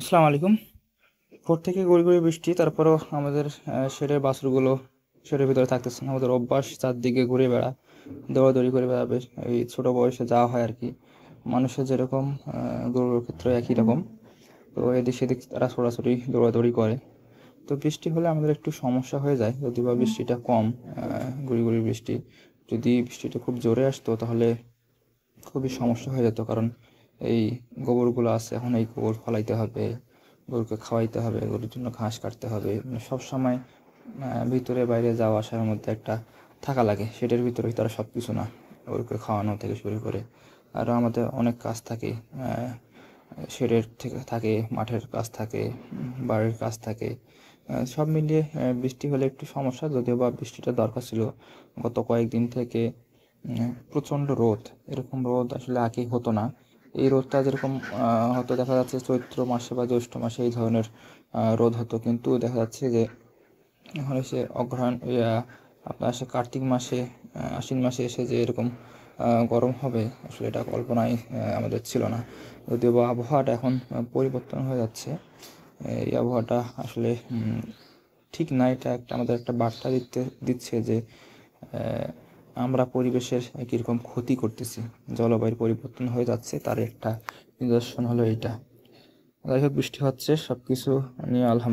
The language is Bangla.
আসসালামু আলাইকুম। ভোর থেকে গুঁড়ি গুঁড়ি বৃষ্টি, তারপরও আমাদের শেডের বাছুরগুলো শেডের ভিতরে থাকতেছে না। আমাদের অভ্যাস চারদিকে ঘুরে বেড়া, দৌড়াদৌড়ি করে বেড়াবে। এই ছোটো বয়সে যাওয়া হয় আর কি, মানুষের যেরকম গরুর ক্ষেত্রে একই রকম। তো এদিক সেদিক তারা ছোড়াছুড়ি দৌড়াদৌড়ি করে। তো বৃষ্টি হলে আমাদের একটু সমস্যা হয়ে যায়, যদি বা বৃষ্টিটা কম, গুঁড়ি গুঁড়ি বৃষ্টি। যদি বৃষ্টিটা খুব জোরে আসতো তাহলে খুবই সমস্যা হয়ে যেত, কারণ এই গোবরগুলো আছে, এখন এই গোবর ফলাইতে হবে, গরুকে খাওয়াইতে হবে, গরুর জন্য ঘাস কাটতে হবে। মানে সবসময় ভিতরে বাইরে যাওয়া আসার মধ্যে একটা থাকা লাগে, সেটার ভিতরেই তারা সব কিছু না, গরুকে খাওয়ানো থেকে শুরু করে আরও আমাদের অনেক কাজ থাকে। শেডের থেকে থাকে, মাঠের কাজ থাকে, বাড়ির কাজ থাকে। সব মিলিয়ে বৃষ্টি হলে একটু সমস্যা, যদিও বা বৃষ্টিটা দরকার ছিল। গত কয়েকদিন থেকে প্রচণ্ড রোদ, এরকম রোদ আসলে আগেই হতো না। এই রোদটা যেরকম হয়তো দেখা যাচ্ছে চৈত্র মাসে বা জ্যৈষ্ঠ মাসে এই ধরনের রোদ হতো, কিন্তু দেখা যাচ্ছে যে এখন এসে অগ্রহায়ণ আপনার সে কার্তিক মাসে, আশ্বিন মাসে এসে যে এরকম গরম হবে, আসলে এটা কল্পনাই আমাদের ছিল না। যদিও বা আবহাওয়াটা এখন পরিবর্তন হয়ে যাচ্ছে, এই আবহাওয়াটা আসলে ঠিক না। এটা একটা আমাদের একটা বার্তা দিচ্ছে যে আমরা পরিবেশের কীরকম ক্ষতি করতেছি, জলবায়ুর পরিবর্তন হয়ে যাচ্ছে, তার একটা নিদর্শন হলো এইটা। যাই হোক, বৃষ্টি হচ্ছে, সব কিছু নিয়ে